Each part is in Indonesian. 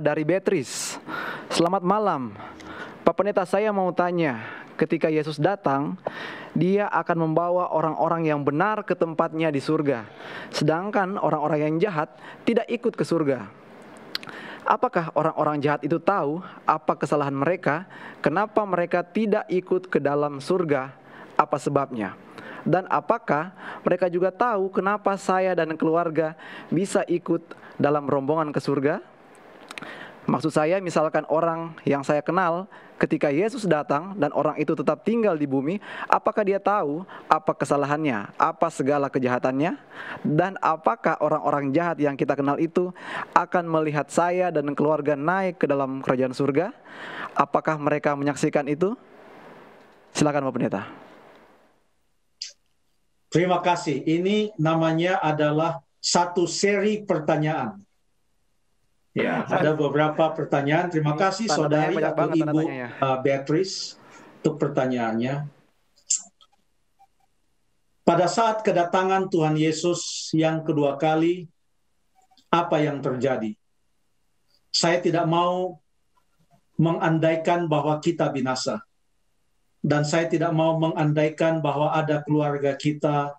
Dari Beatrice. Selamat malam. Pak Pendeta, saya mau tanya, ketika Yesus datang, dia akan membawa orang-orang yang benar ke tempatnya di surga. Sedangkan orang-orang yang jahat tidak ikut ke surga. Apakah orang-orang jahat itu tahu apa kesalahan mereka? Kenapa mereka tidak ikut ke dalam surga? Apa sebabnya? Dan apakah mereka juga tahu kenapa saya dan keluarga bisa ikut dalam rombongan ke surga? Maksud saya, misalkan orang yang saya kenal, ketika Yesus datang dan orang itu tetap tinggal di bumi, apakah dia tahu apa kesalahannya, apa segala kejahatannya? Dan apakah orang-orang jahat yang kita kenal itu akan melihat saya dan keluarga naik ke dalam kerajaan surga? Apakah mereka menyaksikan itu? Silakan Pak Pendeta. Terima kasih. Ini namanya adalah satu seri pertanyaan. Ya, ada beberapa pertanyaan. Terima kasih saudari atau Ibu Beatrice untuk pertanyaannya. Pada saat kedatangan Tuhan Yesus yang kedua kali, apa yang terjadi? Saya tidak mau mengandaikan bahwa kita binasa. Dan saya tidak mau mengandaikan bahwa ada keluarga kita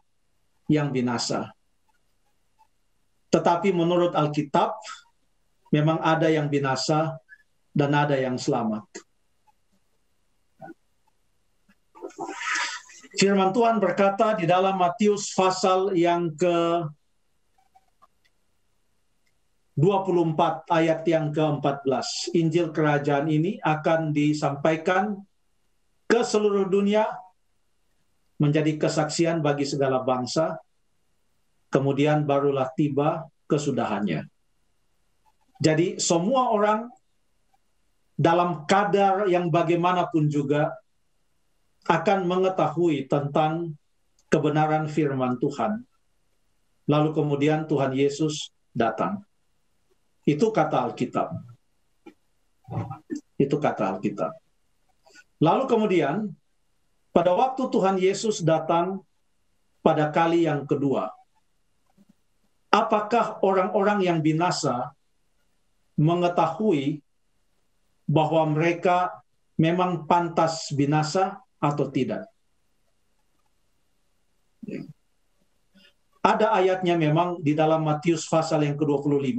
yang binasa. Tetapi menurut Alkitab, memang ada yang binasa dan ada yang selamat. Firman Tuhan berkata di dalam Matius pasal yang ke-24 ayat yang ke-14. Injil kerajaan ini akan disampaikan ke seluruh dunia menjadi kesaksian bagi segala bangsa. Kemudian barulah tiba kesudahannya. Jadi semua orang dalam kadar yang bagaimanapun juga akan mengetahui tentang kebenaran firman Tuhan. Lalu kemudian Tuhan Yesus datang. Itu kata Alkitab. Itu kata Alkitab. Lalu kemudian pada waktu Tuhan Yesus datang pada kali yang kedua, apakah orang-orang yang binasa mengetahui bahwa mereka memang pantas binasa atau tidak? Ada ayatnya memang di dalam Matius pasal yang ke-25.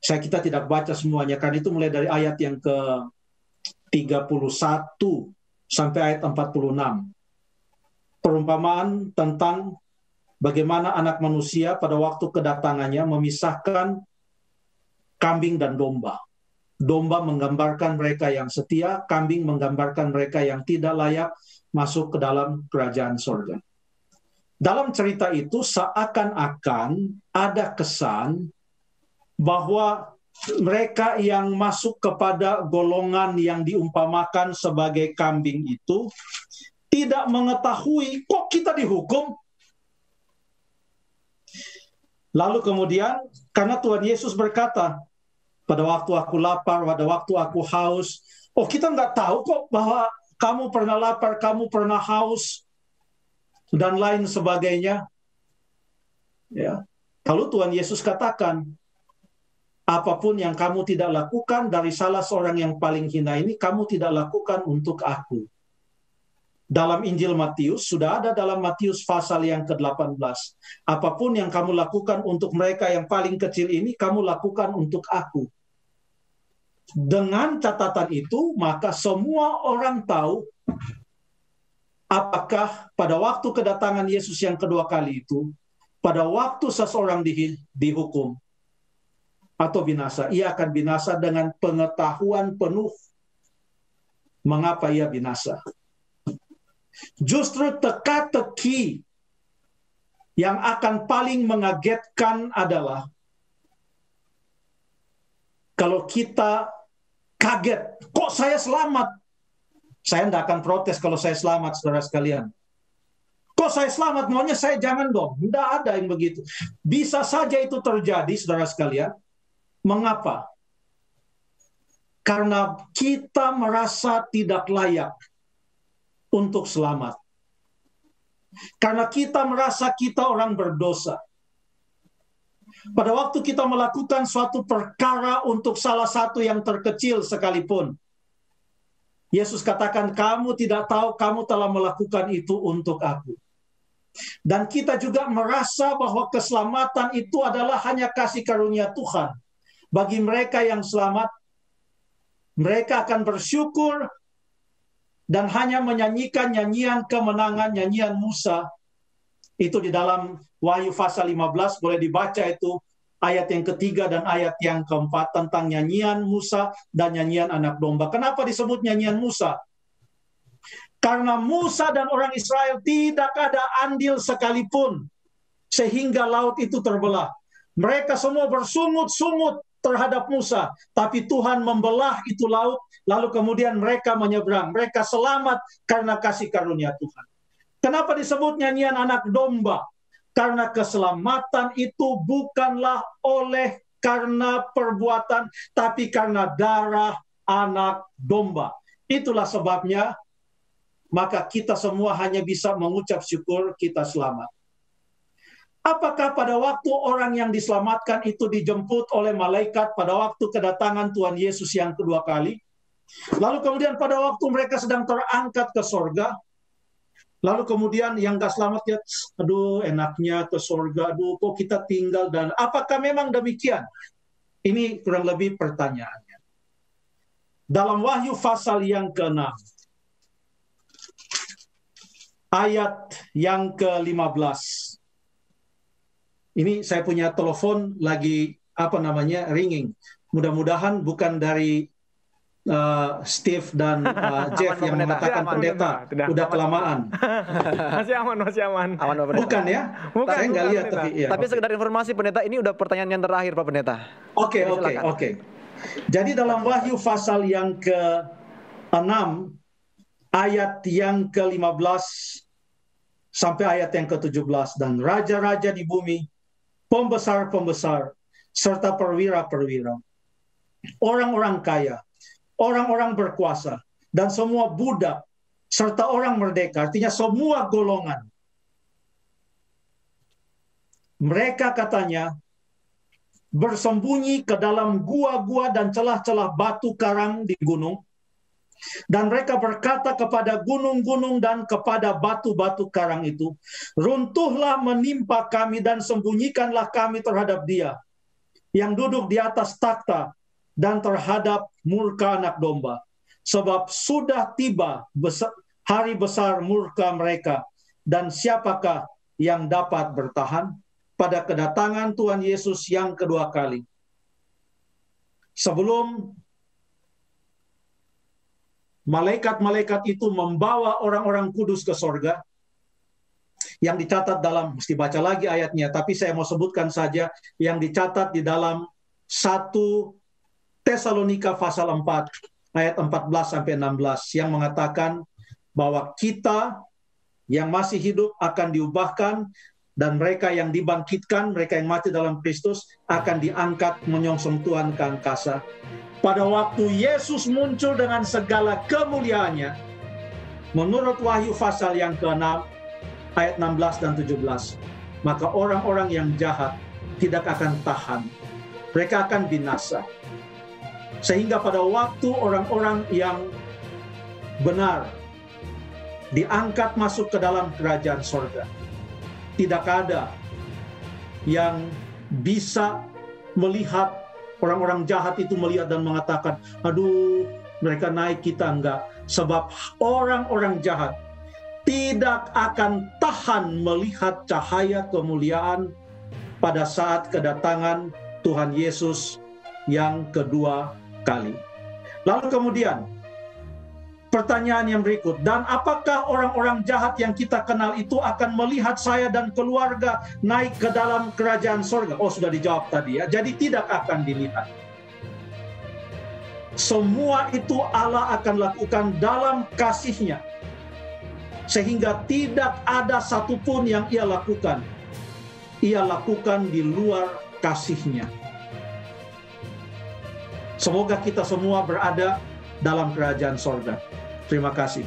Kita tidak baca semuanya, karena itu mulai dari ayat yang ke-31 sampai ayat 46. Perumpamaan tentang bagaimana anak manusia pada waktu kedatangannya memisahkan kambing dan domba. Domba menggambarkan mereka yang setia, kambing menggambarkan mereka yang tidak layak masuk ke dalam kerajaan surga. Dalam cerita itu seakan-akan ada kesan bahwa mereka yang masuk kepada golongan yang diumpamakan sebagai kambing itu tidak mengetahui kok kita dihukum. Lalu kemudian karena Tuhan Yesus berkata, pada waktu aku lapar, pada waktu aku haus. Oh, kita nggak tahu kok bahwa kamu pernah lapar, kamu pernah haus, dan lain sebagainya. Ya. Lalu Tuhan Yesus katakan, apapun yang kamu tidak lakukan dari salah seorang yang paling hina ini, kamu tidak lakukan untuk aku. Dalam Injil Matius, sudah ada dalam Matius pasal yang ke-18. Apapun yang kamu lakukan untuk mereka yang paling kecil ini, kamu lakukan untuk aku. Dengan catatan itu, maka semua orang tahu apakah pada waktu kedatangan Yesus yang kedua kali itu, pada waktu seseorang dihukum atau binasa, ia akan binasa dengan pengetahuan penuh mengapa ia binasa. Justru teka-teki yang akan paling mengagetkan adalah kalau kita kaget, kok saya selamat? Saya tidak akan protes kalau saya selamat, saudara sekalian. Kok saya selamat? Maunya saya jangan dong. Tidak ada yang begitu. Bisa saja itu terjadi, saudara sekalian. Mengapa? Karena kita merasa tidak layak untuk selamat. Karena kita merasa kita orang berdosa. Pada waktu kita melakukan suatu perkara untuk salah satu yang terkecil sekalipun, Yesus katakan, kamu tidak tahu kamu telah melakukan itu untuk aku. Dan kita juga merasa bahwa keselamatan itu adalah hanya kasih karunia Tuhan. Bagi mereka yang selamat, mereka akan bersyukur dan hanya menyanyikan nyanyian kemenangan, nyanyian Musa. Itu di dalam Wahyu pasal 15, boleh dibaca itu ayat yang ketiga dan ayat yang keempat tentang nyanyian Musa dan nyanyian anak domba. Kenapa disebut nyanyian Musa? Karena Musa dan orang Israel tidak ada andil sekalipun sehingga laut itu terbelah. Mereka semua bersungut-sungut terhadap Musa, tapi Tuhan membelah itu laut, lalu kemudian mereka menyeberang. Mereka selamat karena kasih karunia Tuhan. Kenapa disebut nyanyian anak domba? Karena keselamatan itu bukanlah oleh karena perbuatan, tapi karena darah anak domba. Itulah sebabnya, maka kita semua hanya bisa mengucap syukur kita selamat. Apakah pada waktu orang yang diselamatkan itu dijemput oleh malaikat pada waktu kedatangan Tuhan Yesus yang kedua kali? Lalu kemudian pada waktu mereka sedang terangkat ke sorga, lalu kemudian yang gak selamat ya, aduh enaknya ke sorga, aduh kok kita tinggal, dan apakah memang demikian? Ini kurang lebih pertanyaannya. Dalam Wahyu pasal yang ke-6, ayat yang ke-15. Ini saya punya telepon lagi ringing. Mudah-mudahan bukan dari Steve dan Jeff yang mengatakan pendeta udah kelamaan. Masih aman. Bukan ya? Bukan, saya nggak lihat tapi ya. Tapi sekedar informasi pendeta, ini udah pertanyaan yang terakhir Pak Pendeta. Oke. Jadi dalam Wahyu pasal yang ke-6 ayat yang ke-15 sampai ayat yang ke-17, dan raja-raja di bumi, pembesar-pembesar, serta perwira-perwira, orang-orang kaya, orang-orang berkuasa, dan semua budak, serta orang merdeka, artinya semua golongan. Mereka katanya bersembunyi ke dalam gua-gua dan celah-celah batu karang di gunung, dan mereka berkata kepada gunung-gunung dan kepada batu-batu karang itu, runtuhlah menimpa kami dan sembunyikanlah kami terhadap Dia yang duduk di atas takhta dan terhadap murka anak domba. Sebab sudah tiba hari besar murka mereka, dan siapakah yang dapat bertahan pada kedatangan Tuhan Yesus yang kedua kali? Sebelum malaikat-malaikat itu membawa orang-orang kudus ke sorga, yang dicatat dalam, mesti baca lagi ayatnya, tapi saya mau sebutkan saja yang dicatat di dalam 1 Tesalonika pasal 4 ayat 14-16 yang mengatakan bahwa kita yang masih hidup akan diubahkan, dan mereka yang dibangkitkan, mereka yang mati dalam Kristus akan diangkat menyongsong Tuhan ke angkasa. Pada waktu Yesus muncul dengan segala kemuliaannya, menurut Wahyu pasal yang ke-6 ayat 16 dan 17, maka orang-orang yang jahat tidak akan tahan, mereka akan binasa. Sehingga pada waktu orang-orang yang benar diangkat masuk ke dalam kerajaan sorga, tidak ada yang bisa melihat orang-orang jahat itu melihat dan mengatakan, aduh mereka naik, kita enggak. Sebab orang-orang jahat tidak akan tahan melihat cahaya kemuliaan pada saat kedatangan Tuhan Yesus yang kedua kali. Lalu kemudian pertanyaan yang berikut, dan apakah orang-orang jahat yang kita kenal itu akan melihat saya dan keluarga naik ke dalam kerajaan sorga? Oh, sudah dijawab tadi ya. Jadi tidak akan dilihat. Semua itu Allah akan lakukan dalam kasih-Nya, sehingga tidak ada satupun yang Ia lakukan di luar kasih-Nya. Semoga kita semua berada dalam kerajaan sorga. Terima kasih.